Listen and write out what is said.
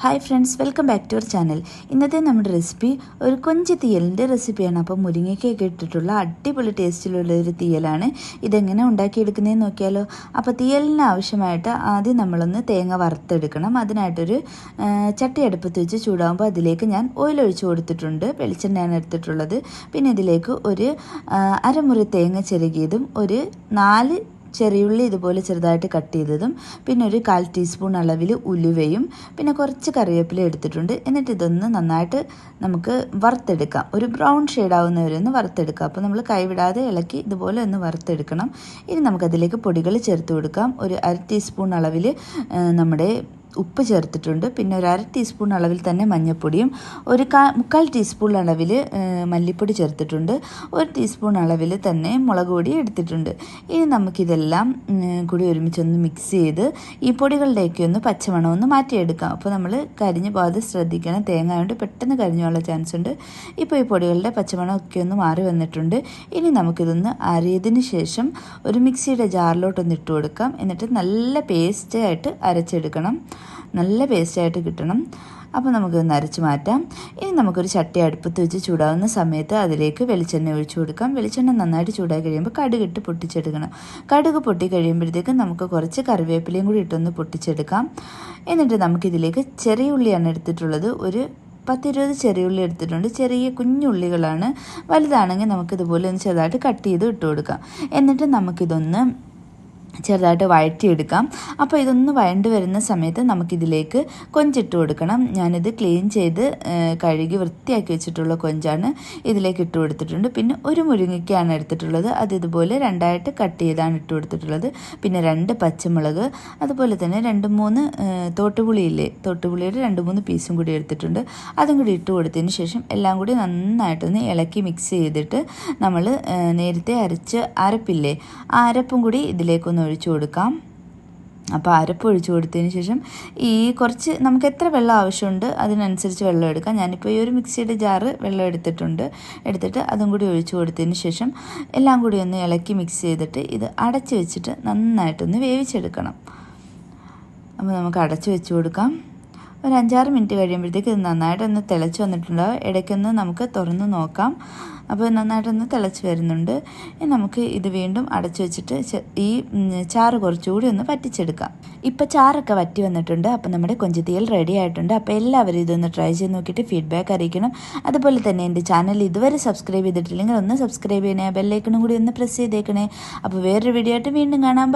Hi friends, welcome back to our channel. ഇന്നത്തെ നമ്മുടെ recipe ഒരു കൊഞ്ച് തീയലിൻ്റെ റെസിപ്പിയാണ്. അപ്പോൾ മുരിങ്ങയ്ക്കൊക്കെ ഇട്ടിട്ടുള്ള അടിപൊളി ടേസ്റ്റിലുള്ള ഒരു തീയലാണ്. ഇതെങ്ങനെ ഉണ്ടാക്കിയെടുക്കുന്നതെന്ന് നോക്കിയാലോ. അപ്പോൾ തീയലിന് ആവശ്യമായിട്ട് ആദ്യം നമ്മളൊന്ന് തേങ്ങ വറുത്തെടുക്കണം. അതിനായിട്ടൊരു ചട്ടി അടുപ്പത്ത് വെച്ച് ചൂടാകുമ്പോൾ അതിലേക്ക് ഞാൻ ഓയിൽ ഒഴിച്ച് കൊടുത്തിട്ടുണ്ട്. വെളിച്ചെണ്ണയാണ് എടുത്തിട്ടുള്ളത്. പിന്നെ ഇതിലേക്ക് ഒരു അരമുറി തേങ്ങ ചിരകിയതും ഒരു 4 ചെറിയുള്ളി ഇതുപോലെ ചെറുതായിട്ട് കട്ട് ചെയ്തതും പിന്നെ ഒരു 1/4 ടീസ്പൂൺ അളവിൽ ഉലുവയും പിന്നെ കുറച്ച് കറിവേപ്പില എടുത്തിട്ടുണ്ട്. എന്നിട്ട് ഇതൊന്ന് നന്നായിട്ട് നമുക്ക് വറുത്തെടുക്കാം. ഒരു ബ്രൗൺ ഷെയ്ഡ് ആവുന്നവരെ ഒന്ന് വറുത്തെടുക്കാം. അപ്പോൾ നമ്മൾ കൈവിടാതെ ഇളക്കി ഇതുപോലെ ഒന്ന് വറുത്തെടുക്കണം. ഇനി നമുക്കതിലേക്ക് പൊടികൾ ചേർത്ത് കൊടുക്കാം. ഒരു 1/2 ടീസ്പൂൺ അളവിൽ നമ്മുടെ ഉപ്പ് ചേർത്തിട്ടുണ്ട്. പിന്നെ ഒരു 1/2 ടീസ്പൂൺ അളവിൽ തന്നെ മഞ്ഞൾപ്പൊടിയും ഒരു 1/4 ടീസ്പൂൺ അളവിൽ മല്ലിപ്പൊടി ചേർത്തിട്ടുണ്ട്. 1 ടീസ്പൂൺ അളവിൽ തന്നെ മുളക് പൊടി എടുത്തിട്ടുണ്ട്. ഇനി നമുക്കിതെല്ലാം കൂടി ഒരുമിച്ചൊന്ന് മിക്സ് ചെയ്ത് ഈ പൊടികളുടെയൊക്കെ ഒന്ന് പച്ചമണം ഒന്ന് മാറ്റിയെടുക്കാം. അപ്പോൾ നമ്മൾ കരിഞ്ഞു പോകാതെ ശ്രദ്ധിക്കണം. തേങ്ങ കൊണ്ട് പെട്ടെന്ന് കരിഞ്ഞു പോകാനുള്ള ചാൻസ് ഉണ്ട്. ഇപ്പോൾ ഈ പൊടികളുടെ പച്ചമണം ഒക്കെ ഒന്ന് മാറി വന്നിട്ടുണ്ട്. ഇനി നമുക്കിതൊന്ന് അരിയതിന് ശേഷം ഒരു മിക്സിയുടെ ജാറിലോട്ടൊന്ന് ഇട്ട് കൊടുക്കാം. എന്നിട്ട് നല്ല പേസ്റ്റായിട്ട് അരച്ചെടുക്കണം. നല്ല പേസ്റ്റായിട്ട് കിട്ടണം. അപ്പോൾ നമുക്കൊന്ന് അരച്ച് മാറ്റാം. ഇനി നമുക്കൊരു ചട്ടി അടുപ്പത്ത് വെച്ച് ചൂടാവുന്ന സമയത്ത് അതിലേക്ക് വെളിച്ചെണ്ണ ഒഴിച്ചു കൊടുക്കാം. വെളിച്ചെണ്ണ നന്നായിട്ട് ചൂടായി കഴിയുമ്പോൾ കടുകിട്ട് പൊട്ടിച്ചെടുക്കണം. കടുക് പൊട്ടി കഴിയുമ്പോഴത്തേക്കും നമുക്ക് കുറച്ച് കറിവേപ്പിലയും കൂടി ഇട്ടൊന്ന് പൊട്ടിച്ചെടുക്കാം. എന്നിട്ട് നമുക്കിതിലേക്ക് ചെറിയ ഉള്ളിയാണ് എടുത്തിട്ടുള്ളത്. ഒരു 10-20 ചെറിയ ഉള്ളി എടുത്തിട്ടുണ്ട്. ചെറിയ കുഞ്ഞുള്ളികളാണ്. വലുതാണെങ്കിൽ നമുക്കിതുപോലെ ഒന്ന് ചെറുതായിട്ട് കട്ട് ചെയ്ത് ഇട്ട് കൊടുക്കാം. എന്നിട്ട് നമുക്കിതൊന്ന് ചെറുതായിട്ട് വഴറ്റിയെടുക്കാം. അപ്പോൾ ഇതൊന്ന് വഴണ്ട് വരുന്ന സമയത്ത് നമുക്കിതിലേക്ക് കൊഞ്ചിട്ട് കൊടുക്കണം. ഞാനിത് ക്ലീൻ ചെയ്ത് കഴുകി വൃത്തിയാക്കി വെച്ചിട്ടുള്ള കൊഞ്ചാണ് ഇതിലേക്ക് ഇട്ട് കൊടുത്തിട്ടുണ്ട്. പിന്നെ ഒരു മുരിങ്ങയ്ക്കാണ് എടുത്തിട്ടുള്ളത്. അത് ഇതുപോലെ 2ആയിട്ട് കട്ട് ചെയ്താണ് ഇട്ട് കൊടുത്തിട്ടുള്ളത്. പിന്നെ 2 പച്ചമുളക്, അതുപോലെ തന്നെ 2-3 തോട്ടുപുളിയില്ലേ, തോട്ടുപുളിയുടെ 2-3 പീസും കൂടി എടുത്തിട്ടുണ്ട്. അതും കൂടി ഇട്ട് കൊടുത്തതിന് ശേഷം എല്ലാം കൂടി നന്നായിട്ടൊന്ന് ഇളക്കി മിക്സ് ചെയ്തിട്ട് നമ്മൾ നേരത്തെ അരച്ച് അരപ്പില്ലേ, ആ അരപ്പും കൂടി ഇതിലേക്കൊന്ന് ഒഴിച്ചു കൊടുക്കാം. അപ്പോൾ അരപ്പ് ഒഴിച്ചു കൊടുത്തതിന് ശേഷം ഈ കുറച്ച് നമുക്ക് എത്ര വെള്ളം ആവശ്യമുണ്ട് അതിനനുസരിച്ച് വെള്ളം എടുക്കാം. ഞാനിപ്പോൾ ഈ ഒരു മിക്സിയുടെ ജാറ് വെള്ളം എടുത്തിട്ട് അതും കൂടി ഒഴിച്ചു കൊടുത്തതിന് ശേഷം എല്ലാം കൂടി ഒന്ന് ഇളക്കി മിക്സ് ചെയ്തിട്ട് ഇത് അടച്ച് വെച്ചിട്ട് നന്നായിട്ടൊന്ന് വേവിച്ചെടുക്കണം. അപ്പോൾ നമുക്ക് അടച്ച് വെച്ച് കൊടുക്കാം. ഒരു 5-6 മിനിറ്റ് കഴിയുമ്പോഴത്തേക്ക് ഇത് നന്നായിട്ടൊന്ന് തിളച്ച് വന്നിട്ടുണ്ടാവും. ഇടയ്ക്കൊന്ന് നമുക്ക് തുറന്ന് നോക്കാം. അപ്പോൾ നന്നായിട്ടൊന്ന് തിളച്ച് വരുന്നുണ്ട്. നമുക്ക് ഇത് വീണ്ടും അടച്ചു വെച്ചിട്ട് ഈ ചാറ് കുറച്ചുകൂടി ഒന്ന് വറ്റിച്ചെടുക്കാം. ഇപ്പോൾ ചാറൊക്കെ വറ്റി വന്നിട്ടുണ്ട്. അപ്പോൾ നമ്മുടെ കൊഞ്ച് തീയൽ റെഡി ആയിട്ടുണ്ട്. അപ്പോൾ എല്ലാവരും ഇതൊന്ന് ട്രൈ ചെയ്ത് നോക്കിയിട്ട് ഫീഡ്ബാക്ക് അറിയിക്കണം. അതുപോലെ തന്നെ എൻ്റെ ചാനൽ ഇതുവരെ സബ്സ്ക്രൈബ് ചെയ്തിട്ടില്ലെങ്കിൽ ഒന്ന് സബ്സ്ക്രൈബ് ചെയ്യണേ. ബെല്ലൈക്കണും കൂടി ഒന്ന് പ്രസ് ചെയ്തേക്കണേ. അപ്പോൾ വേറൊരു വീഡിയോ ആയിട്ട് വീണ്ടും കാണാം.